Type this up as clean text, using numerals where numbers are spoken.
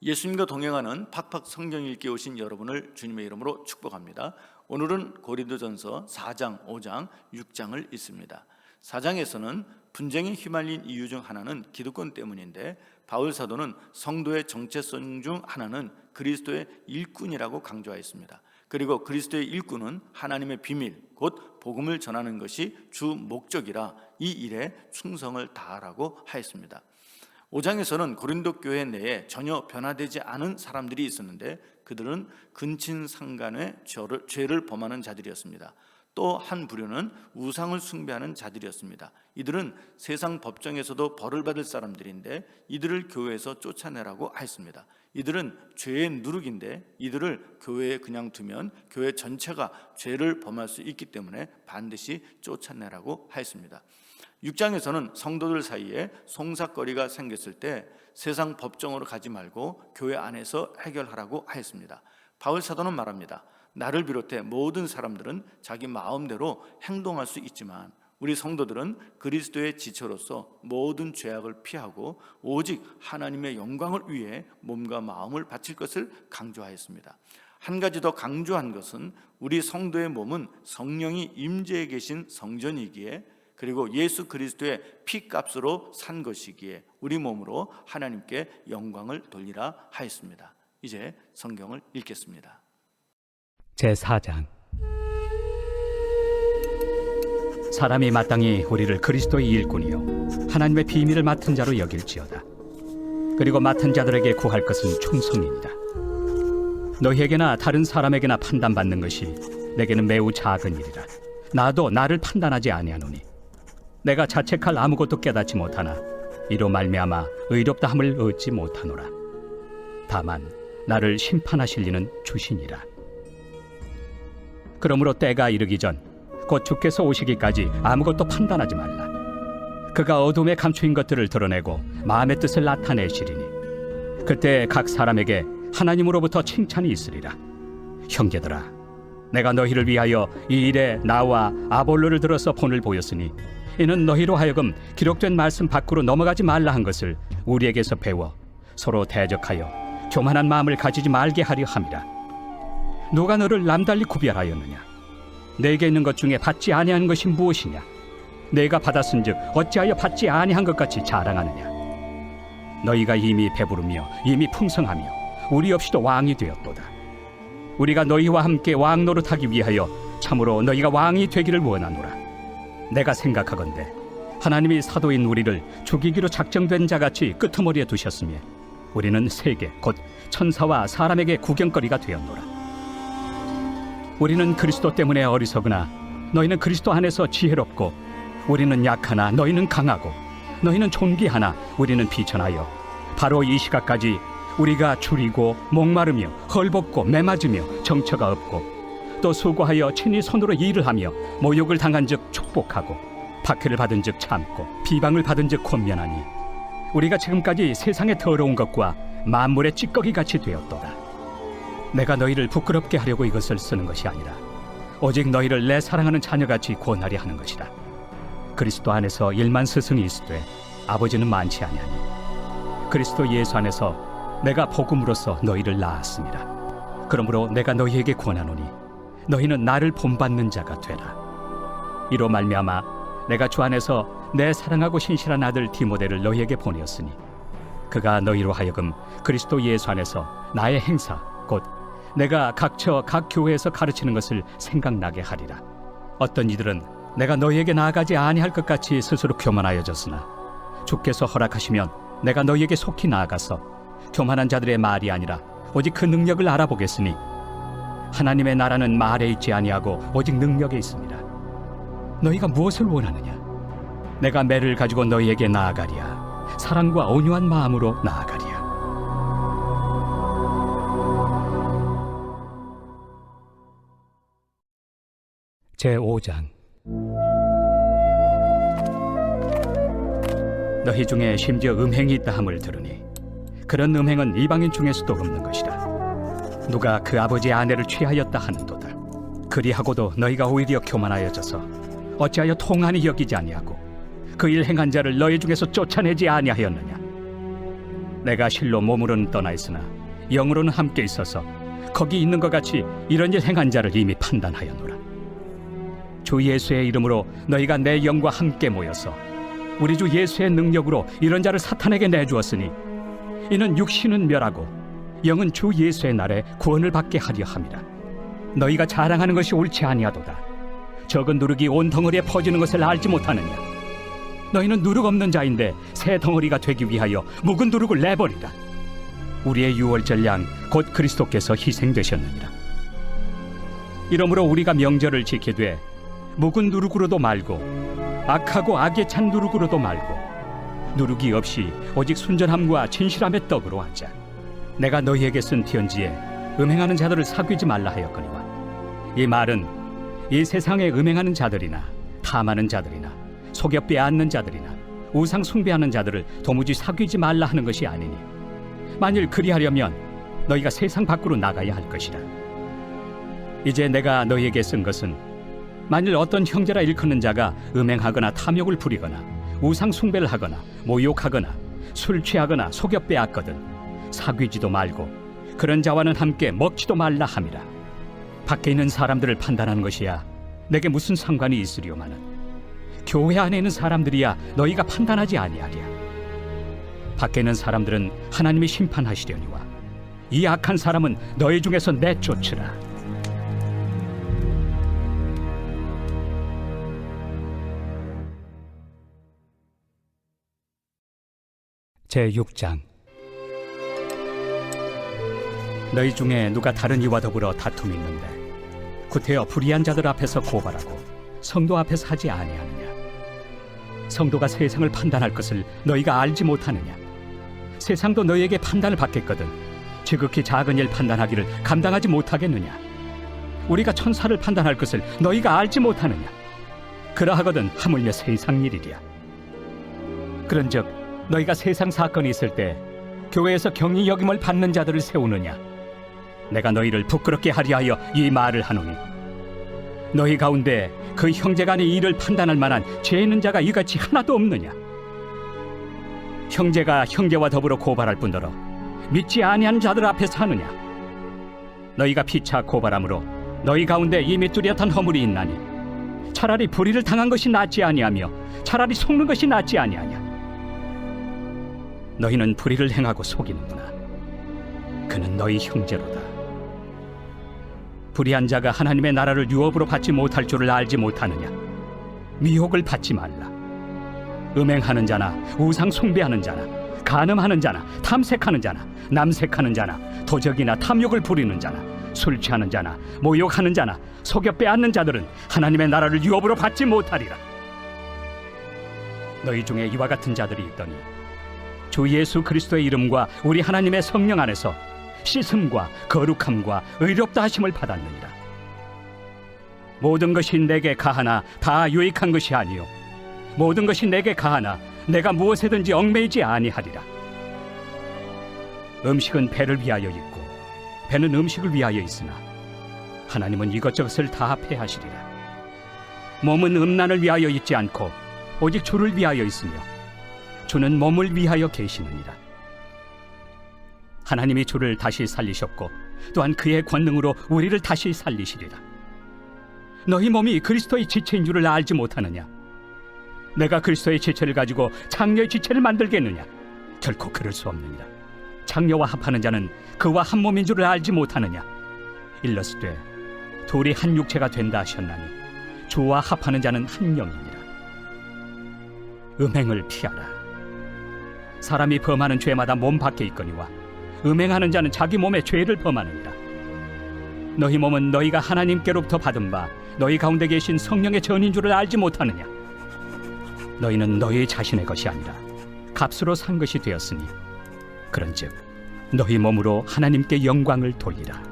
예수님과 동행하는 팍팍 성경 읽기 오신 여러분을 주님의 이름으로 축복합니다. 오늘은 고린도전서 4장, 5장, 6장을 읽습니다. 4장에서는 분쟁에 휘말린 이유 중 하나는 기득권 때문인데, 바울 사도는 성도의 정체성 중 하나는 그리스도의 일꾼이라고 강조하였습니다. 그리고 그리스도의 일꾼은 하나님의 비밀, 곧 복음을 전하는 것이 주 목적이라 이 일에 충성을 다하라고 하였습니다. 5장에서는 고린도 교회 내에 전혀 변화되지 않은 사람들이 있었는데, 그들은 근친상간의 죄를 범하는 자들이었습니다. 또 한 부류는 우상을 숭배하는 자들이었습니다. 이들은 세상 법정에서도 벌을 받을 사람들인데 이들을 교회에서 쫓아내라고 했습니다. 이들은 죄의 누룩인데 이들을 교회에 그냥 두면 교회 전체가 죄를 범할 수 있기 때문에 반드시 쫓아내라고 했습니다. 6장에서는 성도들 사이에 송사거리가 생겼을 때 세상 법정으로 가지 말고 교회 안에서 해결하라고 하였습니다. 바울 사도는 말합니다. 나를 비롯해 모든 사람들은 자기 마음대로 행동할 수 있지만 우리 성도들은 그리스도의 지체로서 모든 죄악을 피하고 오직 하나님의 영광을 위해 몸과 마음을 바칠 것을 강조하였습니다. 한 가지 더 강조한 것은 우리 성도의 몸은 성령이 임재해 계신 성전이기에, 그리고 예수 그리스도의 피값으로 산 것이기에 우리 몸으로 하나님께 영광을 돌리라 하였습니다. 이제 성경을 읽겠습니다. 제4장. 사람이 마땅히 우리를 그리스도의 일꾼이요 하나님의 비밀을 맡은 자로 여길지어다. 그리고 맡은 자들에게 구할 것은 충성입니다. 너희에게나 다른 사람에게나 판단받는 것이 내게는 매우 작은 일이라. 나도 나를 판단하지 아니하노니 내가 자책할 아무것도 깨닫지 못하나 이로 말미암아 의롭다 함을 얻지 못하노라. 다만 나를 심판하실 이는 주시니라. 그러므로 때가 이르기 전 곧 주께서 오시기까지 아무것도 판단하지 말라. 그가 어둠에 감추인 것들을 드러내고 마음의 뜻을 나타내시리니 그때 각 사람에게 하나님으로부터 칭찬이 있으리라. 형제들아, 내가 너희를 위하여 이 일에 나와 아볼로를 들어서 본을 보였으니 이는 너희로 하여금 기록된 말씀 밖으로 넘어가지 말라 한 것을 우리에게서 배워 서로 대적하여 교만한 마음을 가지지 말게 하려 함이라. 누가 너를 남달리 구별하였느냐? 내게 있는 것 중에 받지 아니한 것이 무엇이냐? 내가 받았은즉 어찌하여 받지 아니한 것 같이 자랑하느냐? 너희가 이미 배부르며 이미 풍성하며 우리 없이도 왕이 되었도다. 우리가 너희와 함께 왕 노릇하기 위하여 참으로 너희가 왕이 되기를 원하노라. 내가 생각하건대 하나님이 사도인 우리를 죽이기로 작정된 자같이 끄트머리에 두셨으며 우리는 세계 곧 천사와 사람에게 구경거리가 되었노라. 우리는 그리스도 때문에 어리석으나 너희는 그리스도 안에서 지혜롭고, 우리는 약하나 너희는 강하고, 너희는 존귀하나 우리는 비천하여 바로 이 시각까지 우리가 줄이고 목마르며 헐벗고 매맞으며 정처가 없고, 또 수고하여 친히 손으로 일을 하며 모욕을 당한 즉 축복하고, 박해를 받은 즉 참고, 비방을 받은 즉 권면하니 우리가 지금까지 세상의 더러운 것과 만물의 찌꺼기 같이 되었도다. 내가 너희를 부끄럽게 하려고 이것을 쓰는 것이 아니라 오직 너희를 내 사랑하는 자녀같이 권하려 하는 것이라. 그리스도 안에서 1만 스승이 있으되 아버지는 많지 아니하니 그리스도 예수 안에서 내가 복음으로써 너희를 낳았습니다. 그러므로 내가 너희에게 권하노니 너희는 나를 본받는 자가 되라. 이로 말미암아 내가 주 안에서 내 사랑하고 신실한 아들 디모데를 너희에게 보내었으니 그가 너희로 하여금 그리스도 예수 안에서 나의 행사 곧 내가 각처 각 교회에서 가르치는 것을 생각나게 하리라. 어떤 이들은 내가 너희에게 나아가지 아니할 것 같이 스스로 교만하여졌으나 주께서 허락하시면 내가 너희에게 속히 나아가서 교만한 자들의 말이 아니라 오직 그 능력을 알아보겠으니 하나님의 나라는 말에 있지 아니하고 오직 능력에 있습니다. 너희가 무엇을 원하느냐? 내가 매를 가지고 너희에게 나아가리야. 사랑과 온유한 마음으로 나아가리야. 제5장. 너희 중에 심지어 음행이 있다 함을 들으니 그런 음행은 이방인 중에서도 없는 것이라. 누가 그 아버지의 아내를 취하였다 하는도다. 그리하고도 너희가 오히려 교만하여져서 어찌하여 통한이 여기지 아니하고 그 일 행한 자를 너희 중에서 쫓아내지 아니하였느냐? 내가 실로 몸으로는 떠나 있으나 영으로는 함께 있어서 거기 있는 것 같이 이런 일 행한 자를 이미 판단하였노라. 주 예수의 이름으로 너희가 내 영과 함께 모여서 우리 주 예수의 능력으로 이런 자를 사탄에게 내주었으니 이는 육신은 멸하고 영은 주 예수의 날에 구원을 받게 하려 함이라. 너희가 자랑하는 것이 옳지 아니하도다. 적은 누룩이 온 덩어리에 퍼지는 것을 알지 못하느냐? 너희는 누룩 없는 자인데 새 덩어리가 되기 위하여 묵은 누룩을 내버리라. 우리의 유월절 양 곧 그리스도께서 희생되셨느니라. 이러므로 우리가 명절을 지키되 묵은 누룩으로도 말고 악하고 악에 찬 누룩으로도 말고 누룩이 없이 오직 순전함과 진실함의 떡으로 하자. 내가 너희에게 쓴 편지에 음행하는 자들을 사귀지 말라 하였거니와 이 말은 이 세상에 음행하는 자들이나 탐하는 자들이나 속여 빼앗는 자들이나 우상 숭배하는 자들을 도무지 사귀지 말라 하는 것이 아니니 만일 그리하려면 너희가 세상 밖으로 나가야 할 것이라. 이제 내가 너희에게 쓴 것은 만일 어떤 형제라 일컫는 자가 음행하거나 탐욕을 부리거나 우상 숭배를 하거나 모욕하거나 술 취하거나 속여 빼앗거든 사귀지도 말고 그런 자와는 함께 먹지도 말라 함이라. 밖에 있는 사람들을 판단하는 것이야 내게 무슨 상관이 있으리오마는 교회 안에 있는 사람들이야 너희가 판단하지 아니하랴. 밖에 있는 사람들은 하나님이 심판하시려니와 이 악한 사람은 너희 중에서 내쫓으라. 제6장. 너희 중에 누가 다른 이와 더불어 다툼이 있는데 구태여 불의한 자들 앞에서 고발하고 성도 앞에서 하지 아니하느냐? 성도가 세상을 판단할 것을 너희가 알지 못하느냐? 세상도 너희에게 판단을 받겠거든 지극히 작은 일 판단하기를 감당하지 못하겠느냐? 우리가 천사를 판단할 것을 너희가 알지 못하느냐? 그러하거든 하물며 세상 일이랴. 그런즉 너희가 세상 사건이 있을 때 교회에서 경히 여김을 받는 자들을 세우느냐? 내가 너희를 부끄럽게 하려 하여 이 말을 하노니 너희 가운데 그 형제 간의 일을 판단할 만한 죄 있는 자가 이같이 하나도 없느냐? 형제가 형제와 더불어 고발할 뿐더러 믿지 아니한 자들 앞에서 하느냐? 너희가 피차 고발함으로 너희 가운데 이미 뚜렷한 허물이 있나니 차라리 불의를 당한 것이 낫지 아니하며 차라리 속는 것이 낫지 아니하냐? 너희는 불의를 행하고 속이는구나. 그는 너희 형제로다. 불의한 자가 하나님의 나라를 유업으로 받지 못할 줄을 알지 못하느냐? 미혹을 받지 말라. 음행하는 자나 우상 숭배하는 자나 간음하는 자나 탐색하는 자나 남색하는 자나 도적이나 탐욕을 부리는 자나 술 취하는 자나 모욕하는 자나 속여 빼앗는 자들은 하나님의 나라를 유업으로 받지 못하리라. 너희 중에 이와 같은 자들이 있더니 주 예수 그리스도의 이름과 우리 하나님의 성령 안에서 씻음과 거룩함과 의롭다 하심을 받았느니라. 모든 것이 내게 가하나 다 유익한 것이 아니요 모든 것이 내게 가하나 내가 무엇에든지 얽매이지 아니하리라. 음식은 배를 위하여 있고 배는 음식을 위하여 있으나 하나님은 이것저것을 다 폐하시리라. 몸은 음란을 위하여 있지 않고 오직 주를 위하여 있으며 주는 몸을 위하여 계시느니라. 하나님이 주를 다시 살리셨고 또한 그의 권능으로 우리를 다시 살리시리라. 너희 몸이 그리스도의 지체인 줄을 알지 못하느냐? 내가 그리스도의 지체를 가지고 장녀의 지체를 만들겠느냐? 결코 그럴 수 없느니라. 장녀와 합하는 자는 그와 한 몸인 줄을 알지 못하느냐? 일러스되 둘이 한 육체가 된다 하셨나니 주와 합하는 자는 한 영이니라. 음행을 피하라. 사람이 범하는 죄마다 몸 밖에 있거니와 음행하는 자는 자기 몸에 죄를 범하느니라. 너희 몸은 너희가 하나님께로부터 받은 바 너희 가운데 계신 성령의 전인 줄을 알지 못하느냐? 너희는 너희 자신의 것이 아니라 값으로 산 것이 되었으니 그런즉 너희 몸으로 하나님께 영광을 돌리라.